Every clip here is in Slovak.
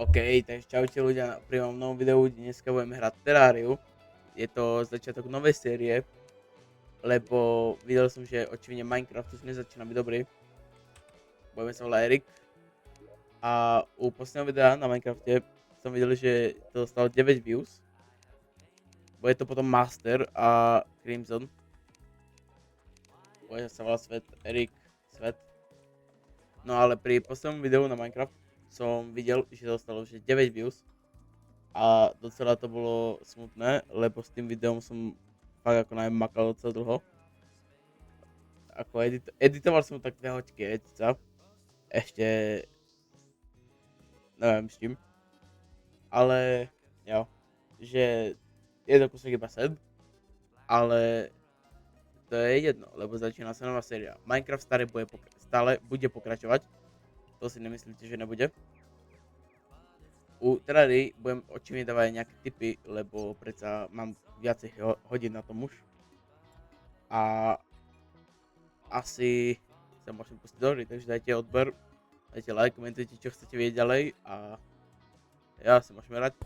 OK, takže čaute ľudia pri mojom novom videu, dneska budeme hrať Terrariu. Je to začiatok novej série, lebo videl som, že očividne Minecraft už nezačína byť dobrý. Budeme sa volať Erik. A u posledného videa na Minecrafte som videl, že to dostalo 9 views. Bude to potom Master a Crimson. Bude sa volať Svet, Erik, Svet. No ale pri poslednom videu na Minecraft som videl, že dostalo už 9 views. A docela to bolo smutné, lebo s tým videom som fakt ako najmä makal docela dlho. Ako editoval som tak 2 hoďky edica. Ešte neviem s čím. Ale jo, že je to kusok iba set. Ale to je jedno, lebo začína sa nová séria. Minecraft stále bude pokračovať. To si nemyslíte, že nebude. U Terrarii budem očividne dávať aj nejaké tipy, lebo predsa mám viacej hodín na tom už. A asi sa môžem pustiť do hry, takže dajte odber, dajte like, komentujte, čo chcete vidieť ďalej a ja sa môžeme hrať.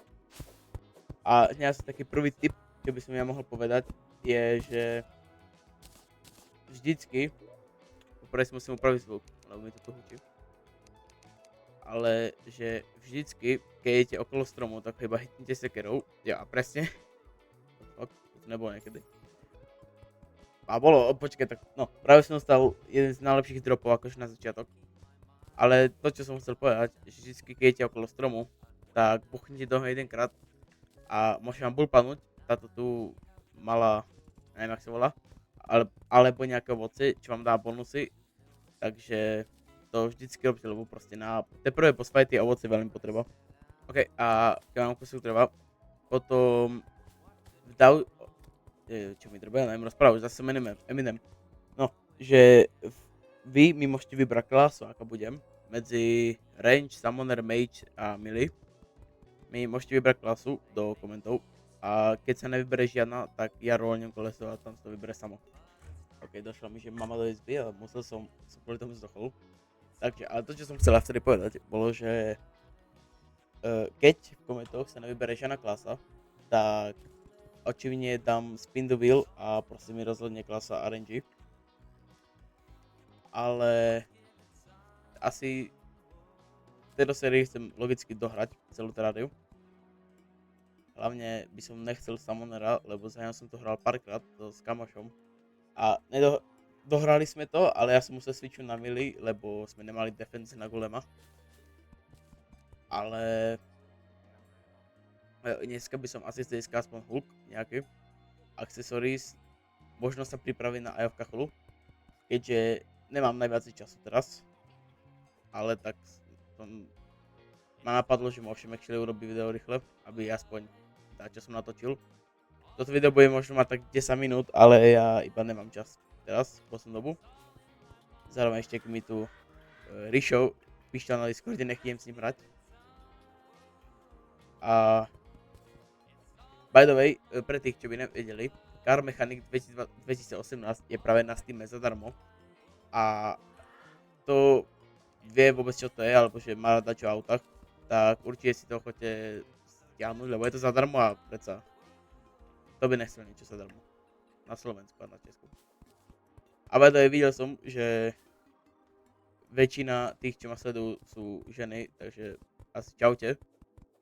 A hneď asi taký prvý tip, čo by som ja mohol povedať, je, že vždycky, poprvé si musím upraviť zvuk, lebo mi to tu hučí. Ale že vždycky, keď idete okolo stromu, tak iba hitnite sekerou. Ja, presne. To nebolo niekedy. A bolo, počkaj, tak no, práve som dostal jeden z najlepších dropov akože na začiatok. Ale to, čo som chcel povedať, že vždycky, keď idete okolo stromu, tak buchnite do jedenkrát a môže vám bulpanúť. Táto tu mala, neviem jak sa volá, alebo nejaké ovoce, čo vám dá bonusy. Takže to vždycky robíte, lebo proste na tie prvé boss fighty ovoce veľmi potreba. OK, a keď vám kusok treba, potom čo mi treba, ja neviem rozprávať, zase som Eminem. No, že vy mi môžete vybrať klasu, aká budem, medzi Range, Summoner, Mage a Melee. Mi môžete vybrať klasu do komentov a keď sa nevybere žiadna, tak ja roľnem koleso a tam sa to vybere samo. OK, došlo mi, že mama do izby, ale musel som kvôli tomu zdochol. Takže, ale to, čo som chcela vtedy povedať, bolo, že keď v komentoch sa nevybere žiadna klasa, tak očividne dám spin the wheel a proste mi rozhodne klasa RNG. Ale asi v tejto sérii chcem logicky dohrať celú Terrariu. Hlavne by som nechcel Summonera, lebo za som to hral párkrát s kamošom. A dohrali sme to, ale ja som musel switchnúť na melee, lebo sme nemali defense na golema. Ale dneska by som asi získal aspoň Hulk nejaký. Accessories. Možno sa pripraviť na AFK cholu. Keďže nemám najviac času teraz. Ale tak ma napadlo, že môžem actually urobiť video rýchle, aby aspoň tá, čo som natočil. Toto video bude možno mať tak 10 minút, ale ja iba nemám čas teraz, v poslednú dobu. Zároveň ešte keď mi tu Rišov píšťal na Discorde, nechcem s ním hrať. A by the way, pre tých, čo by nevedeli, Car Mechanic 2018 je práve na Steam zadarmo. A to vie vôbec čo to je, alebo že má rada čo o autách, tak určite si to chodte stiahnuť, lebo je to zadarmo a predsa to by nechcel niečo zadarmo. Na Slovensku a na Česku. A by the way, videl som, že väčšina tých, čo ma sledujú, sú ženy, takže asi čaute.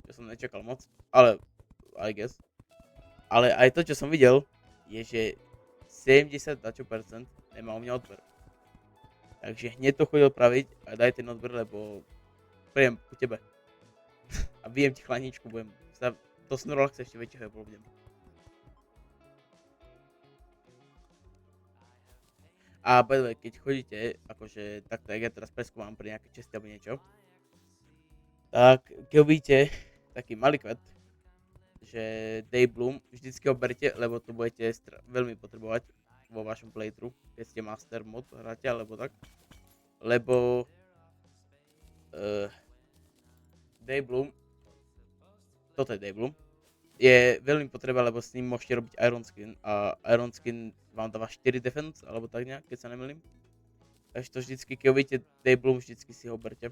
Čo som nečakal moc, ale I guess. Ale aj to, čo som videl, je, že 70% nemá u mňa odber. Takže hneď to choď opraviť a daj ten odber, lebo príjem ku tebe. A vyjem ti chlaničku, budem sa do Snorlaxa ešte väčšieho probudem. A by the way, keď chodíte, akože takto, jak ja teraz preskúmam pri nejaké česty alebo niečo, tak keď uvidíte taký malý kvet, že Daybloom, vždycky ho berte, lebo to budete veľmi potrebovať vo vašom playthrough, keď ste master mod hráte, alebo tak. Lebo Daybloom, toto je Daybloom, je veľmi potreba, lebo s ním môžete robiť Iron Skin a Iron Skin vám dáva 4 defense, alebo tak nejak, keď sa nemýlim. Takže to vždycky, keď uvidíte Daybloom, vždycky si ho berte.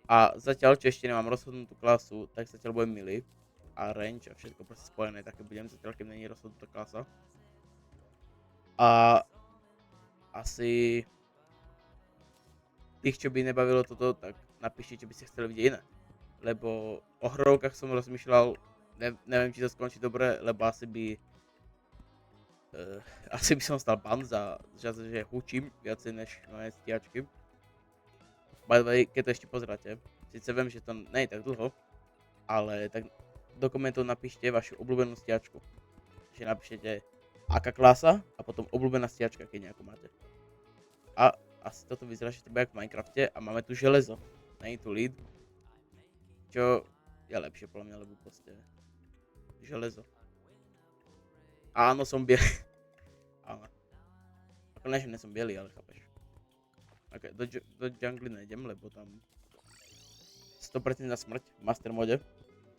A zatiaľ, čo ešte nemám rozhodnutú klasu, tak zatiaľ budem milý. A range a všetko proste spojené, také budem zatiaľ, keď není rozhodnutá klasa. A asi tých, čo by nebavilo toto, tak napíšte, čo by ste chceli vidieť iné. Lebo o hrovkách som rozmýšľal, neviem, či to skončí dobre, lebo asi by som stal ban za že hučím viacej než moje stíhačky. By the way, keď to ešte pozeráte, síce viem, že to nie je tak dlho, ale tak do komentov napíšte vašu obľúbenú stíhačku. Že napíšete aká klasa a potom obľúbená stíhačka, keď nejakú máte. A asi toto vyzerá, že to bude ako v Minecrafte a máme tu železo, nie je tu lead. Čo je lepšie podľa mňa, lebo proste železo. Áno, som bielý. Áno. Ako ne, že som bielý, ale chápeš. Ok, do jungly nejdem, lebo tam 100% na smrť v master mode.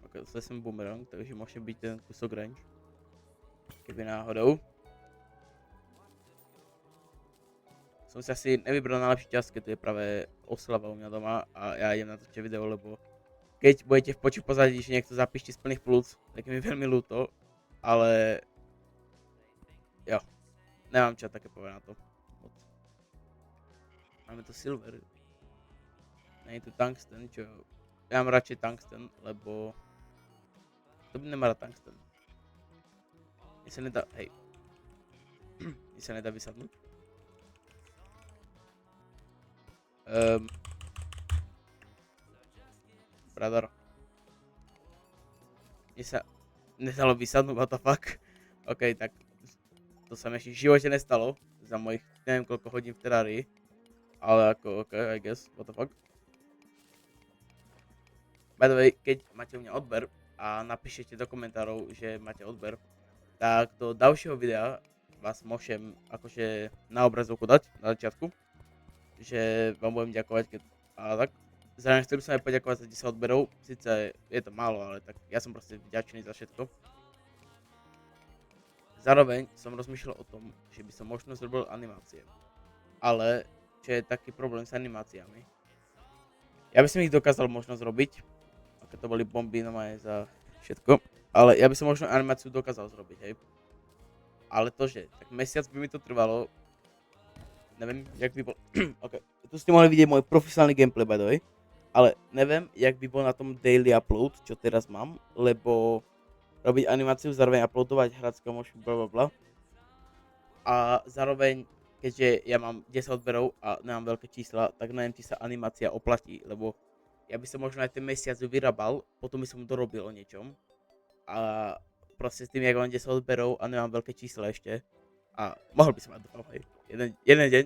Ok, zase som boomerang, takže môže byť ten kúsok range. Keby náhodou. Som si asi nevybral najlepší čas, keď to je práve oslava u mňa doma a ja idem natočiť video, lebo keď budete v poču pozadí, že niekto zapíšte z plných plúc, tak je mi veľmi ľúto, ale jo, nemám čo také povedať na to. Máme tu silver. Nie je tu tungsten, čo ja mám radšej tungsten, lebo to by nemá rád tungsten. Mne sa nedá, hej. Mne sa nedá vysadnúť. Brother. Mne sa nedalo vysadnúť, what the fuck. Ok, tak to sa mi ešte v živote nestalo za mojich neviem koľko hodín v Terrarii. Ale ako, ok, I guess, what the fuck. By the way, keď máte u mňa odber a napíšete do komentárov, že máte odber, tak do ďalšieho videa vás môžem akože na obrazovku dať na začiatku, že vám budem ďakovať, keď a tak. Zároveň chcel by som aj poďakovať za 10 odberov, síce je to málo, ale tak ja som proste vďačný za všetko. Zároveň som rozmýšľal o tom, že by som možno zrobil animácie, ale čo je taký problém s animáciami. Ja by som ich dokázal možno zrobiť, aké to boli bomby no aj za všetko, ale ja by som možno animáciu dokázal zrobiť, hej. Ale to, že tak mesiac by mi to trvalo, neviem, jak by bol, ok, tu ste mohli vidieť môj profesionálny gameplay by the way, ale neviem, jak by bol na tom daily upload, čo teraz mám, lebo robiť animáciu, zároveň uploadovať, hrať s kamošmi, blablabla. A zároveň, keďže ja mám 10 odberov a nemám veľké čísla, tak neviem, či sa animácia oplatí, lebo ja by som možno aj ten mesiac vyrábal, potom by som dorobil o niečom. A proste s tým, jak mám 10 odberov a nemám veľké čísla ešte, a mohol by som mať dúfam, hej, jeden deň,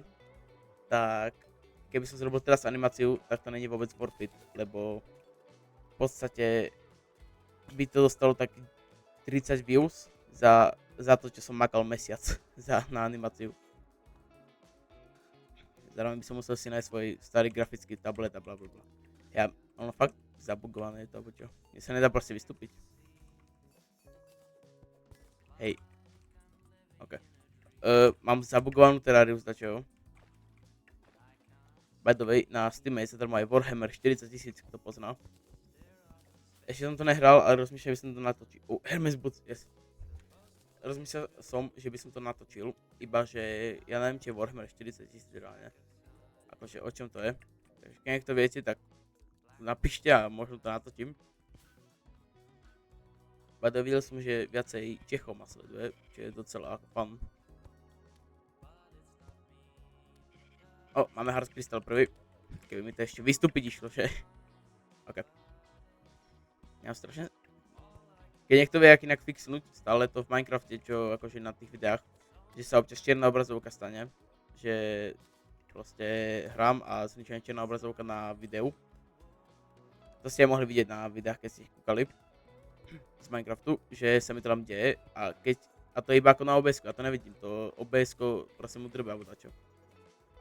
tak keby som zrobil teraz animáciu, tak to není vôbec worth it, lebo v podstate by to dostalo tak 30 views za to, čo som makal mesiac na animáciu. Zároveň by som musel si nájsť svoj starý grafický tablet a blablabla. Ja, ono fakt zabugované je to, alebo čo? Mne sa nedá proste vystúpiť. Hej. OK. Mám zabugovanú Terrariu zdačo. By the way, na Steam je sa tam aj Warhammer 40 000, kto pozná. Ešte som to nehral, ale rozmýšľam, že by som to natočil. Hermes Boots, yes. Rozmýšľal som, že by som to natočil, iba že ja neviem, či je Warhammer 40 000 reálne. Akože o čom to je. Takže keď niekto viete, tak napíšte a možno to natočím. Bada videl som, že viacej Čechov ma sleduje, čo je docela ako fun. Máme Hard Crystal prvý. Keby mi to ešte vystúpiť išlo, že? OK. Ja strašne... Keď niekto vie, jak inak fixnúť, stále to v Minecrafte, čo akože na tých videách, že sa občas čierna obrazovka stane, že proste hrám a zničujem čierna obrazovka na videu. To ste aj mohli vidieť na videách, keď ste ich kúkali z Minecraftu, že sa mi to tam deje a to je iba ako na OBS-ku, ja to nevidím, to OBS-ko proste mu drbe alebo dačo.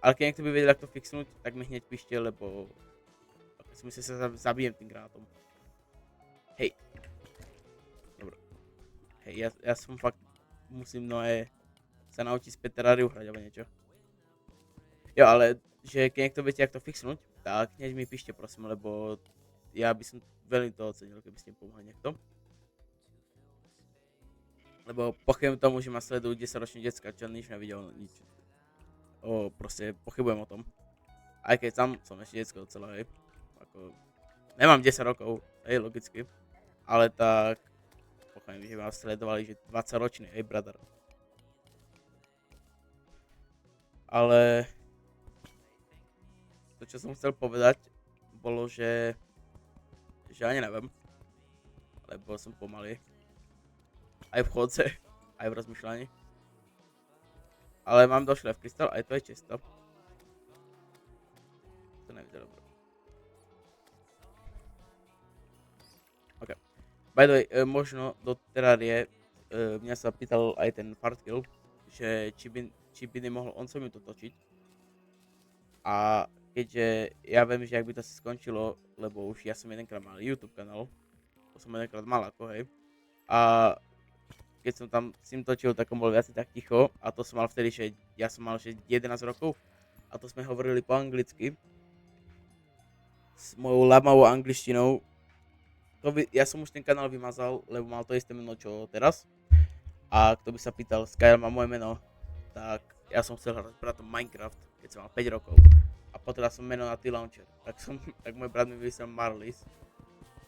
Ale keď niekto by vedel, ako to fixnúť, tak mi hneď píšte, lebo si myslím, že sa zabijem tým granátom. Hej. Dobre. Hej, ja som fakt, musím sa naučiť späť Terrariu hrať alebo niečo. Jo, ale že keď niekto viete, jak to fixnúť, tak hneď mi píšte prosím, lebo ja by som veľmi to ocenil, keby ste mi pomohli niekto. Lebo pochybujem tomu, že ma sledujú 10-roční decka, čo nič nevidel, nič. Proste pochybujem o tom. Aj keď tam som ešte decko docela, hej. Ako, nemám 10 rokov, hej, logicky. Ale tak, pochybujem, že ma sledovali, že 20 ročný, hej, brother. Ale to, čo som chcel povedať, bolo, že ani neviem, lebo som pomalý. Aj v chodce, aj v rozmýšľaní. Ale mám došle v krystal, aj to je čisto. To nevyzerá dobre. OK. By the way, možno do terárie mňa sa pýtal aj ten Fartkill, že či by nemohol on so mnou to točiť. A keďže ja viem, že ak by to si skončilo, lebo už ja som jedenkrát mal YouTube kanál, to som jedenkrát mal ako, hej. A keď som tam s ním točil, tak on bol viac tak ticho a to som mal vtedy, že ja som mal 11 rokov a to sme hovorili po anglicky s mojou labavou angličtinou. Ja som už ten kanál vymazal, lebo mal to isté meno čo teraz. A kto by sa pýtal, Skyler má moje meno, tak ja som chcel hrať bratom Minecraft, keď som mal 5 rokov. A potom som meno na T-Launcher, tak môj brat mi vymyslel Marlies.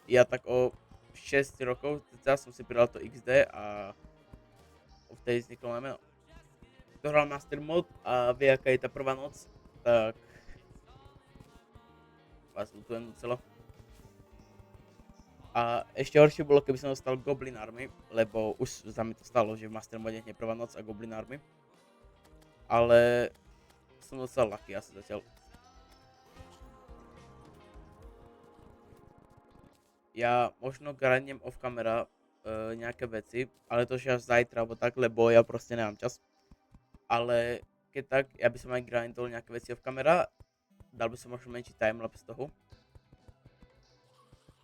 Ja tak o 6 rokov, teda som si pridal to XD a vtedy vzniklo moje meno. Kto hral Master Mode a vie, aká je tá prvá noc, tak vás lutujem docela. A ešte horšie bolo, keby som dostal Goblin Army, lebo už za mi to stalo, že v Master Mode je prvá noc a Goblin Army. Ale som dostal lucky asi zatiaľ. Ja možno grindnem off camera nejaké veci, ale to až zajtra alebo tak, lebo ja proste nemám čas. Ale keď tak, ja by som aj grindol nejaké veci off camera, dal by som možno menší timelapse toho.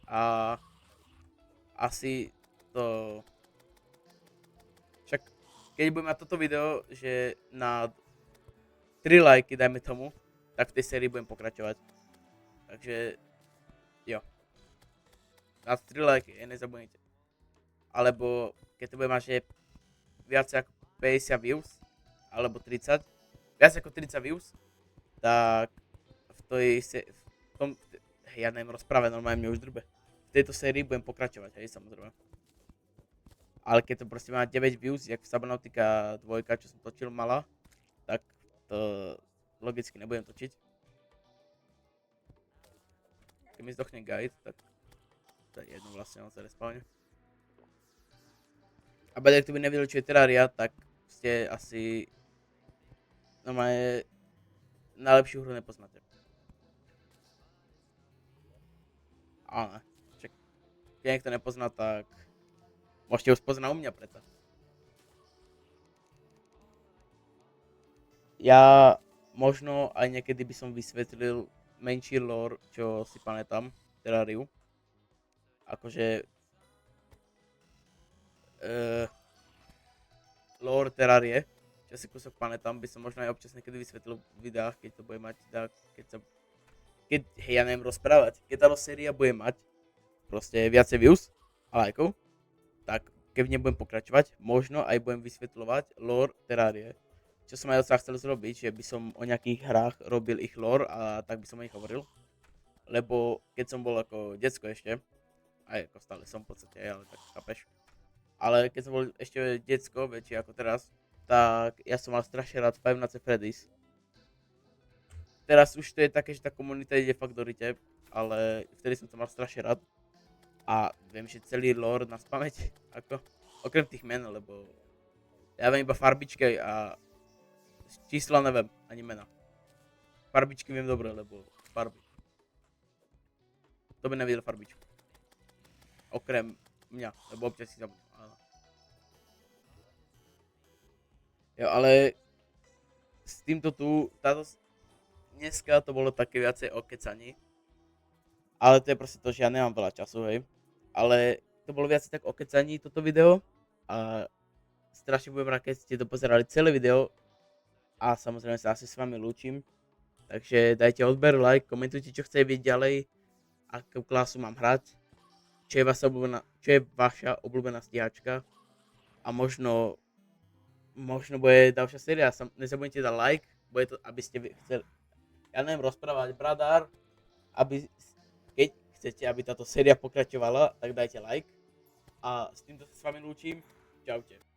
A asi to... Však keď budem mať toto video, že na 3 lajky, dajme tomu, tak v tej sérii budem pokračovať. Takže, jo. Na 3 lajky, nezabudnite. Alebo keď to bude mať, že viac ako 50 views, alebo 30, viac ako 30 views, tak v tom, ja neviem rozprávať, normálne mne už drbe. V tejto sérii budem pokračovať, hej, samozrejme. Ale keď to proste má 9 views, jak v Subnautica 2, čo som točil, mala, tak to logicky nebudem točiť. Keď mi zdochne guide, tak to je jedno vlastne, on sa respawne. A ak to by nevedeli, čo je Terraria, tak ste asi normálne najlepšiu hru nepoznáte. Ale však keď niekto nepozná, tak môžete ho spoznať u mňa preto. Ja možno aj niekedy by som vysvetlil menší lore, čo si pamätám, Terrariu. Akože lore Terrarie, čo si kúsok pamätám, by som možno aj občas niekedy vysvetlil v videách, keď to bude mať, keď ja neviem rozprávať, keď táto séria bude mať proste viacej views a lajkov, tak keď nebudem pokračovať, možno aj budem vysvetľovať lore Terrarie. Čo som aj chcel zrobiť, že by som o nejakých hrách robil ich lore a tak by som o nich hovoril. Lebo keď som bol ako decko ešte, aj ako stále som v podstate, ale tak chápeš. Ale keď som bol ešte decko, väčšie ako teraz, tak ja som mal strašne rád Five Nights at Freddy's. Teraz už to je také, že tá komunita ide fakt do rite, ale vtedy som to mal strašne rád. A viem, že celý lore na spamäť, ako, okrem tých men, lebo ja viem iba farbičky a čísla neviem, ani mena. Farbičky viem dobre, lebo farby. To by nevidel farbičku. Okrem mňa, lebo občas si zabudnem. Jo, ale s týmto dneska to bolo také viacej o kecaní. Ale to je proste to, že ja nemám veľa času, hej. Ale to bolo viacej tak o kecaní toto video. A strašne budem rád, keď ste to pozerali celé video. A samozrejme sa asi s vami lúčim. Takže dajte odber, like, komentujte, čo chce vidieť ďalej, akú klasu mám hrať, čo je vaša obľúbená stíhačka a možno bude ďalšia séria. Nezabudnite dať like, bude to, aby ste chceli, ja neviem, rozprávať bradár, keď chcete, aby táto séria pokračovala, tak dajte like. A s týmto sa s vami lúčim. Čaute.